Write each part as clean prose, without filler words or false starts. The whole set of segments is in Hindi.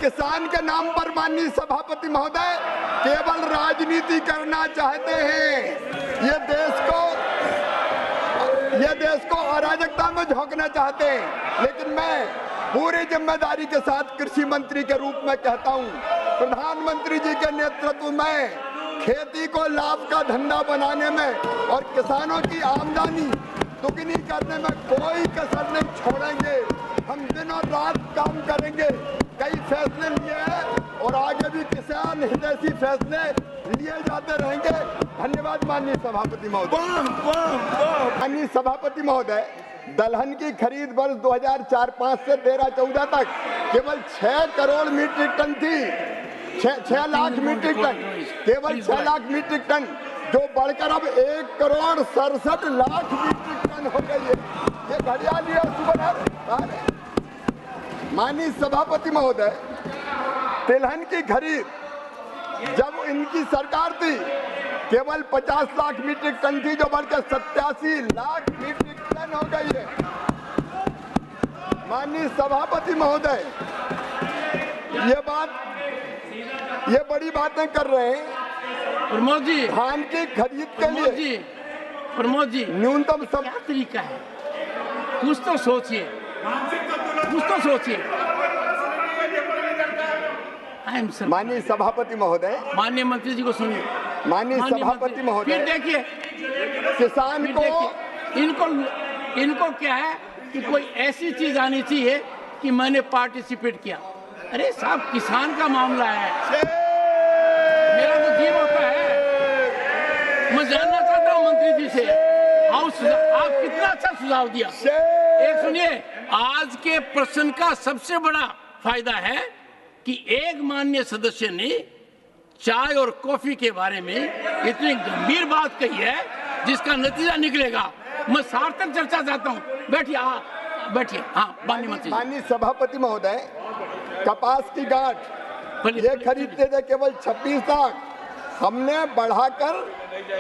किसान के नाम पर माननीय सभापति महोदय केवल राजनीति करना चाहते हैं। ये देश को अराजकता में झोंकना चाहते हैं। लेकिन मैं पूरी जिम्मेदारी के साथ कृषि मंत्री के रूप में कहता हूं, प्रधानमंत्री जी के नेतृत्व में खेती को लाभ का धंधा बनाने में और किसानों की आमदनी दुगनी करने में कोई कसर नहीं छोड़ेंगे। हम दिन और रात काम करेंगे। कई फैसले लिए हैं और आगे भी किसान हितैषी फैसले लिए जाते रहेंगे। धन्यवाद माननीय सभापति महोदय। माननीय सभापति महोदय, दलहन की खरीद वर्ष 2004-05 से 13-14 तक केवल 6 करोड़ मीट्रिक टन थी। 6 लाख मीट्रिक टन, केवल 6 लाख मीट्रिक टन, जो बढ़कर अब 1 करोड़ 67 लाख मीट्रिक टन हो गई है। ये घड़ियाली और सुबह। माननीय सभापति महोदय, तिलहन की खरीद जब इनकी सरकार थी केवल 50 लाख मीट्रिक टन थी, जो बढ़कर 87 लाख मीट्रिक टन हो गई है। माननीय सभापति महोदय, ये बड़ी बातें कर रहे हैं। प्रमोद जी, धान की खरीद के लिए प्रमोद जी न्यूनतम क्या तरीका है? कुछ तो सोचिए, कुछ तो सोचिए। माननीय सभापति महोदय, माननीय मंत्री जी को सुनिए। माननीय सभापति महोदय, फिर देखिए किसान को इनको क्या है कि कोई ऐसी चीज आनी चाहिए कि मैंने पार्टिसिपेट किया। अरे साहब, किसान का मामला है, मेरा तो जीव होता है। मैं जानना चाहता हूँ मंत्री जी से, आप कितना अच्छा सुझाव दिया। एक सुनिए, आज के प्रश्न का सबसे बड़ा फायदा है कि एक माननीय सदस्य ने चाय और कॉफी के बारे में इतनी गंभीर बात कही है जिसका नतीजा निकलेगा। मैं सार्थक चर्चा चाहता हूँ। बैठिए। हाँ, माननीय सभापति महोदय, कपास की गांठ ये खरीदते थे केवल 26 लाख, हमने बढ़ाकर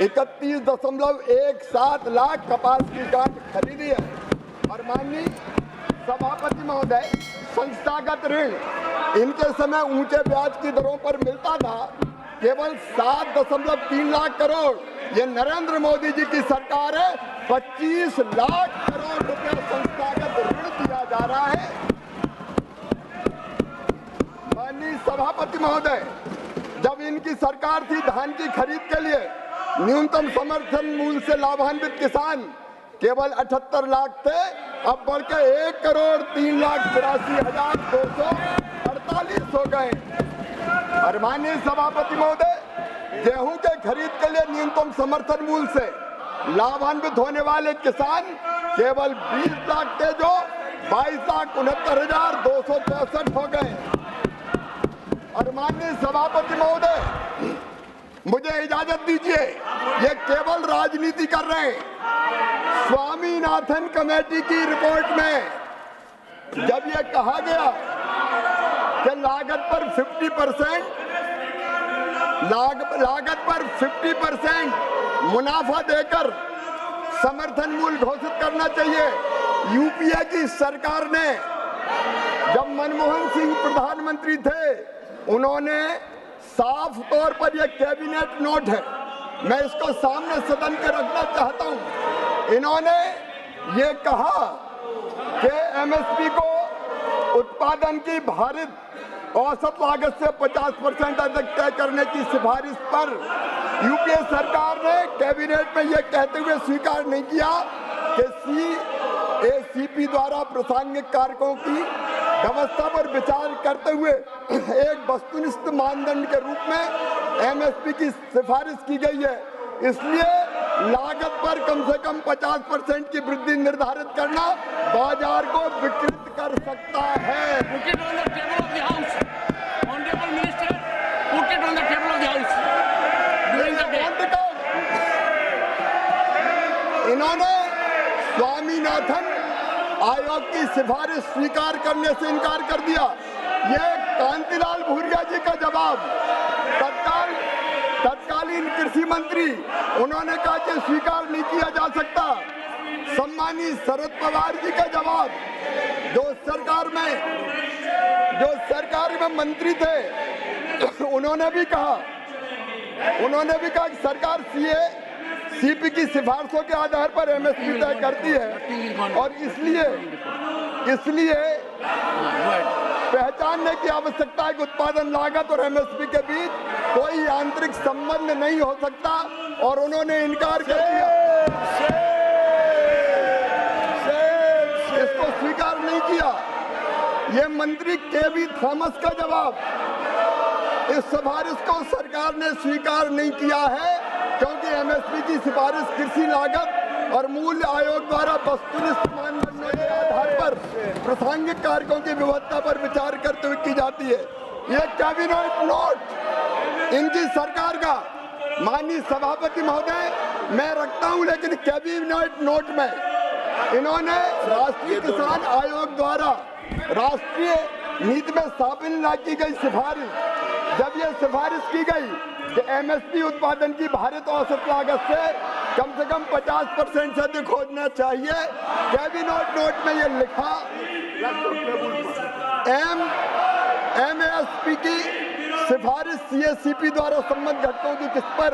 31.17 लाख कपास की गांठ खरीदी है। और माननीय सभापति महोदय, संस्थागत ऋण इनके समय ऊंचे ब्याज की दरों पर मिलता था, केवल 7.3 लाख करोड़। ये नरेंद्र मोदी जी की सरकार है, 25 लाख करोड़ रुपया संस्थागत ऋण दिया जा रहा है। माननीय सभापति महोदय, जब इनकी सरकार थी, धान की खरीद के लिए न्यूनतम समर्थन मूल्य से लाभान्वित किसान केवल 78 लाख थे, अब बढ़ के 1,83,82,248 हो गए। और माननीय सभापति महोदय, गेहूं के खरीद के लिए न्यूनतम समर्थन मूल्य से लाभान्वित होने वाले किसान केवल 20 लाख थे, जो 22,69,264 हो गए। और माननीय सभापति महोदय, मुझे इजाजत दीजिए, ये केवल राजनीति कर रहे हैं। स्वामीनाथन कमेटी की रिपोर्ट में जब ये कहा गया कि लागत पर 50% मुनाफा देकर समर्थन मूल्य घोषित करना चाहिए, यूपीए की सरकार ने, जब मनमोहन सिंह प्रधानमंत्री थे, उन्होंने साफ तौर पर यह कैबिनेट नोट है, मैं इसको सामने सदन के रखना चाहता हूं। इन्होंने ये कहा कि एमएसपी को उत्पादन की भारित औसत लागत से 50% अधिक तय करने की सिफारिश पर यूपीए सरकार ने कैबिनेट में यह कहते हुए स्वीकार नहीं किया कि सीएसीपी द्वारा प्रासंगिक कारकों की व्यवस्था पर विचार करते हुए एक वस्तुनिष्ठ मानदंड के रूप में एमएसपी की सिफारिश की गई है। इसलिए लागत पर कम से कम 50% की वृद्धि निर्धारित करना बाजार को विकृत कर सकता है। इन्होंने स्वामीनाथन आयोग की सिफारिश स्वीकार करने से इनकार कर दिया। ये कांतिलाल भूरिया जी का जवाब, तत्कालीन कृषि मंत्री, उन्होंने कहा कि स्वीकार नहीं किया जा सकता। सम्मानित शरद पवार जी का जवाब, जो सरकार में मंत्री थे, उन्होंने भी कहा कि सरकार सीपी की सिफारिशों के आधार पर एमएसपी तय करती है और इसलिए पहचानने की आवश्यकता है कि उत्पादन लागत और एमएसपी के बीच कोई आंतरिक संबंध नहीं हो सकता, और उन्होंने इनकार कर दिया, इसको स्वीकार नहीं किया। ये मंत्री केवी थॉमस का जवाब, इस सिफारिश को सरकार ने स्वीकार नहीं किया है क्योंकि एमएसपी की सिफारिश कृषि लागत और मूल्य आयोग द्वारा वस्तुनिष्ठ मानदंडों के आधार पर प्रासंगिक कारकों की विविधता पर विचार करते हुए की जाती है। ये कैबिनेट नोट इनकी सरकार का, माननीय सभापति महोदय, मैं रखता हूं, लेकिन कैबिनेट नोट में इन्होंने राष्ट्रीय किसान आयोग द्वारा राष्ट्रीय नीति में शामिल न की गई सिफारिश, जब यह सिफारिश की गई कि एमएसपी उत्पादन की भारित औसत लागत से कम 50% से अधिक होना चाहिए, कैबिनेट नोट में यह लिखा एमएसपी की सिफारिश सीएससीपी द्वारा संबंधित घटकों की किस पर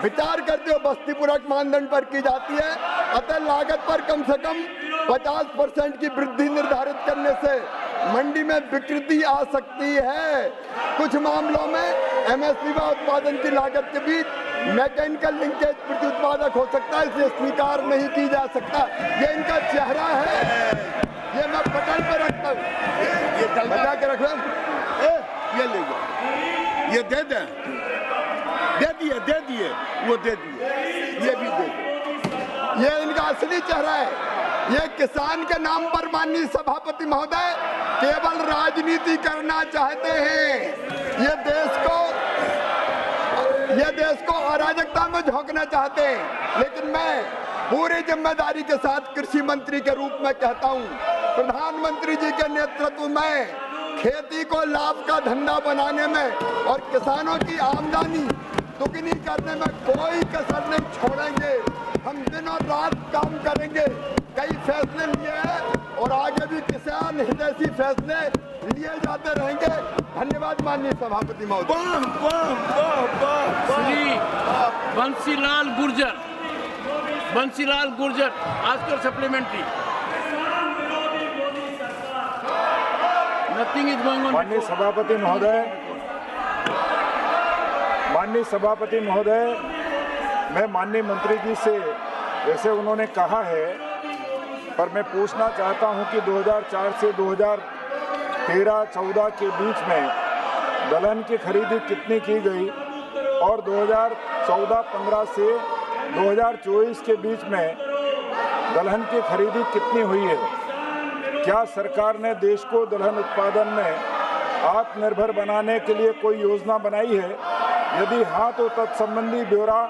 विचार करते हुए बस्ती पूरक मानदंड पर की जाती है, अतः लागत पर कम से कम 50% की वृद्धि निर्धारित करने से मंडी में विकृति आ सकती है। कुछ मामलों में एमएसपी व उत्पादन की लागत के बीच मैकेनिकल लिंकेज प्रति उत्पादक हो सकता है, इसलिए स्वीकार नहीं की जा सकता। ये इनका चेहरा है, ये मैं पटल पे रखता हूँ, ये बजा के रख ये ले जाओ, ये दे दिए, वो दे दिए, ये भी दे दिए। ये इनका असली चेहरा है। ये किसान के नाम पर माननीय सभापति महोदय केवल राजनीति करना चाहते हैं। ये देश को अराजकता में झोंकना चाहते हैं, लेकिन मैं पूरी जिम्मेदारी के साथ कृषि मंत्री के रूप में कहता हूं, प्रधानमंत्री जी के नेतृत्व में खेती को लाभ का धंधा बनाने में और किसानों की आमदनी दुगनी करने में कोई कसर नहीं छोड़ेंगे। हम दिन और रात काम करेंगे, कई फैसले लिए हैं और आगे भी किसान हितैषी फैसले लिए जाते रहेंगे। धन्यवाद माननीय सभापति महोदय। श्री बंसीलाल गुर्जर आजकल supplementary. Nothing is going on. माननीय सभापति महोदय, मैं माननीय मंत्री जी से, जैसे उन्होंने कहा है, पर मैं पूछना चाहता हूं कि 2004 से 2013-14 के बीच में दलहन की खरीदी कितनी की गई और 2014-15 से 2024 के बीच में दलहन की खरीदी कितनी हुई है? क्या सरकार ने देश को दलहन उत्पादन में आत्मनिर्भर बनाने के लिए कोई योजना बनाई है? यदि हाँ, तो तत्संबंधी ब्यौरा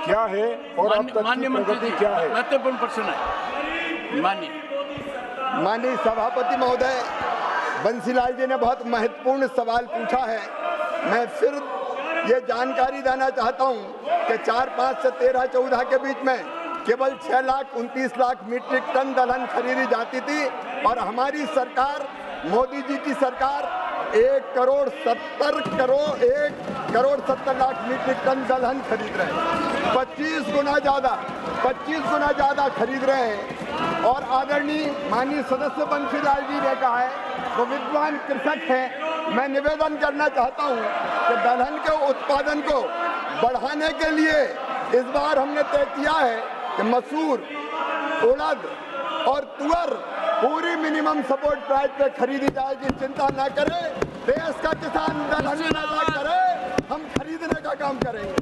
क्या है और अब तक की प्रगति क्या है? महत्वपूर्ण प्रश्न है। माननीय सभापति महोदय, बंसीलाल जी ने बहुत महत्वपूर्ण सवाल पूछा है। मैं फिर ये जानकारी देना चाहता हूँ कि 4-5 से 13-14 के बीच में केवल 6,29,00,000 मीट्रिक टन दलहन खरीदी जाती थी और हमारी सरकार, मोदी जी की सरकार 1,70,00,000 मीट्रिक टन दलहन खरीद रहे हैं। 25 गुना ज़्यादा खरीद रहे हैं। और आदरणीय माननीय सदस्य बंसीलाल जी ने कहा है, वो विद्वान कृषक हैं। मैं निवेदन करना चाहता हूं कि दलहन के उत्पादन को बढ़ाने के लिए इस बार हमने तय किया है कि मसूर, उड़द और तुअर पूरी मिनिमम सपोर्ट प्राइस पे खरीदी जाएगी। चिंता ना करें, देश का किसान दलहन पैदा करे, हम खरीदने का काम करेंगे।